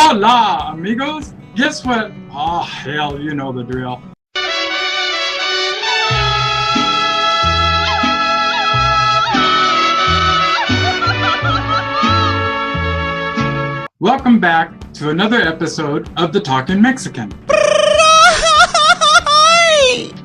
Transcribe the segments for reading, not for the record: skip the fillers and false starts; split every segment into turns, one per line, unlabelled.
Hola, amigos! Guess what? Oh, hell, you know the drill. Welcome back to another episode of The Talking Mexican.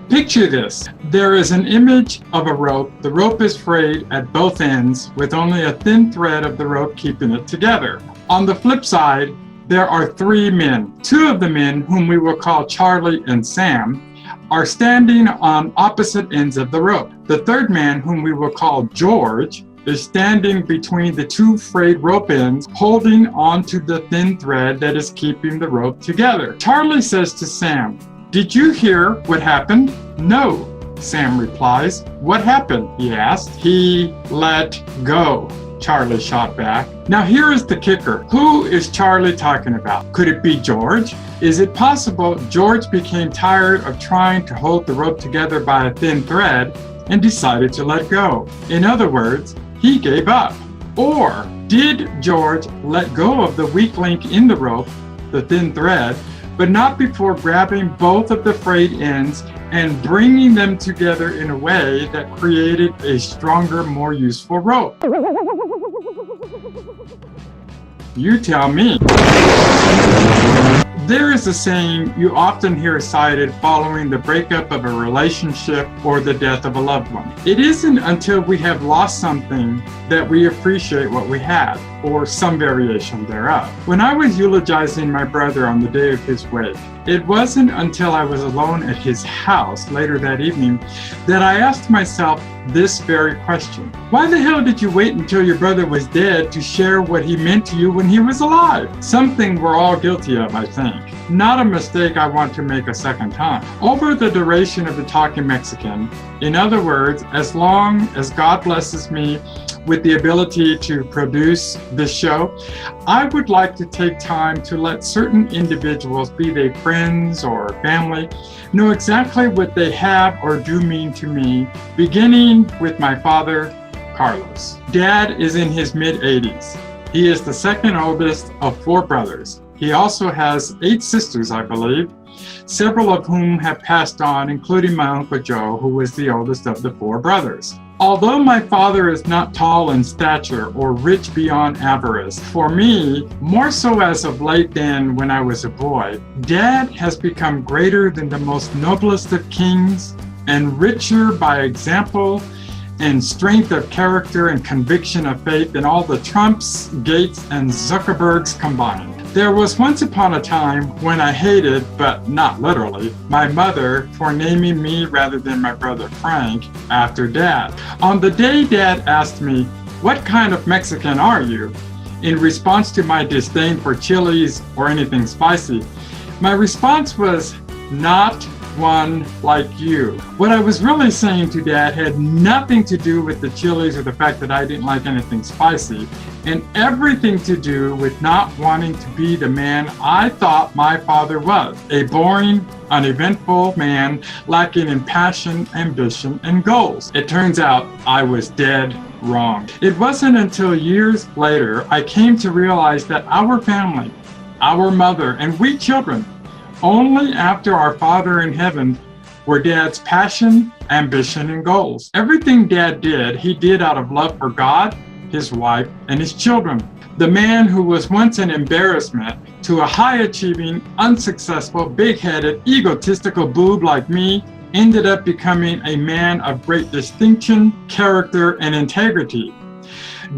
Picture this. There is an image of a rope. The rope is frayed at both ends with only a thin thread of the rope keeping it together. On the flip side, there are three men. Two of the men, whom we will call Charlie and Sam, are standing on opposite ends of the rope. The third man, whom we will call George, is standing between the two frayed rope ends, holding onto the thin thread that is keeping the rope together. Charlie says to Sam, "Did you hear what happened?" "No," Sam replies. "What happened?" he asked. "He let go," Charlie shot back. Now here is the kicker. Who is Charlie talking about? Could it be George? Is it possible George became tired of trying to hold the rope together by a thin thread and decided to let go? In other words, he gave up. Or did George let go of the weak link in the rope, the thin thread, but not before grabbing both of the frayed ends and bringing them together in a way that created a stronger, more useful rope? You tell me. There is a saying you often hear cited following the breakup of a relationship or the death of a loved one. It isn't until we have lost something that we appreciate what we had, or some variation thereof. When I was eulogizing my brother on the day of his wake, it wasn't until I was alone at his house later that evening that I asked myself this very question. Why the hell did you wait until your brother was dead to share what he meant to you when he was alive? Something we're all guilty of, I think. Not a mistake I want to make a second time. Over the duration of The Talking Mexican, in other words, as long as God blesses me with the ability to produce this show, I would like to take time to let certain individuals, be they friends or family, know exactly what they have or do mean to me, beginning with my father, Carlos. Dad is in his mid-80s. He is the second oldest of four brothers. He also has 8 sisters, I believe, several of whom have passed on, including my Uncle Joe, who was the oldest of the 4 brothers. Although my father is not tall in stature or rich beyond avarice, for me, more so as of late than when I was a boy, Dad has become greater than the most noblest of kings and richer by example and strength of character and conviction of faith than all the Trumps, Gates, and Zuckerbergs combined. There was once upon a time when I hated, but not literally, my mother for naming me rather than my brother Frank after Dad. On the day Dad asked me, "What kind of Mexican are you?" in response to my disdain for chilies or anything spicy, my response was, "Not one like you." What I was really saying to Dad had nothing to do with the chilies or the fact that I didn't like anything spicy, and everything to do with not wanting to be the man I thought my father was, a boring, uneventful man lacking in passion, ambition, and goals. It turns out I was dead wrong. It wasn't until years later I came to realize that our family, our mother, and we children, only after our Father in heaven, were Dad's passion, ambition, and goals. Everything Dad did, he did out of love for God, his wife, and his children. The man who was once an embarrassment to a high-achieving, unsuccessful, big-headed, egotistical boob like me ended up becoming a man of great distinction, character, and integrity.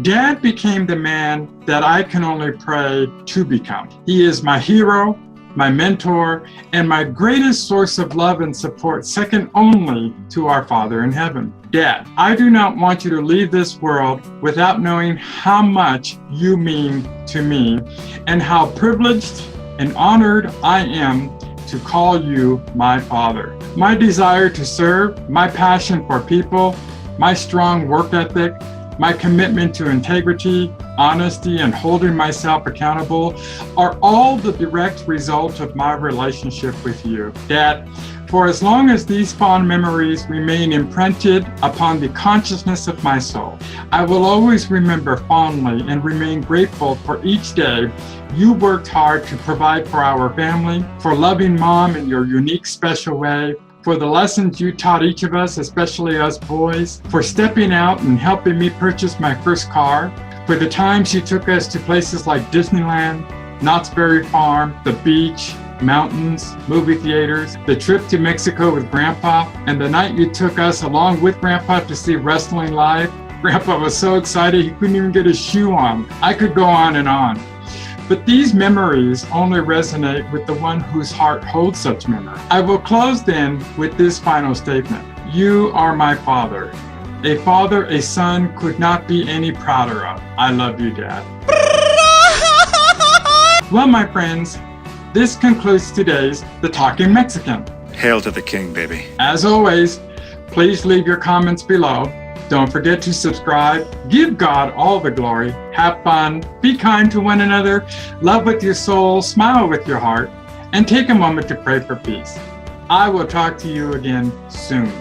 Dad became the man that I can only pray to become. He is my hero, my mentor, and my greatest source of love and support, second only to our Father in heaven. Dad, I do not want you to leave this world without knowing how much you mean to me and how privileged and honored I am to call you my father. My desire to serve, my passion for people, my strong work ethic, my commitment to integrity, honesty, and holding myself accountable are all the direct result of my relationship with you. Dad, for as long as these fond memories remain imprinted upon the consciousness of my soul, I will always remember fondly and remain grateful for each day You worked hard to provide for our family, for loving Mom in your unique, special way, for the lessons you taught each of us, especially us boys, for stepping out and helping me purchase my first car, for the times you took us to places like Disneyland, Knott's Berry Farm, the beach, mountains, movie theaters, the trip to Mexico with Grandpa, and the night you took us along with Grandpa to see wrestling live. Grandpa was so excited he couldn't even get his shoe on. I could go on and on. But these memories only resonate with the one whose heart holds such memory. I will close then with this final statement. You are my father. A father a son could not be any prouder of. I love you, Dad. Well, my friends, this concludes today's The Talking Mexican.
Hail to the king, baby.
As always, please leave your comments below. Don't forget to subscribe. Give God all the glory. Have fun. Be kind to one another. Love with your soul. Smile with your heart. And take a moment to pray for peace. I will talk to you again soon.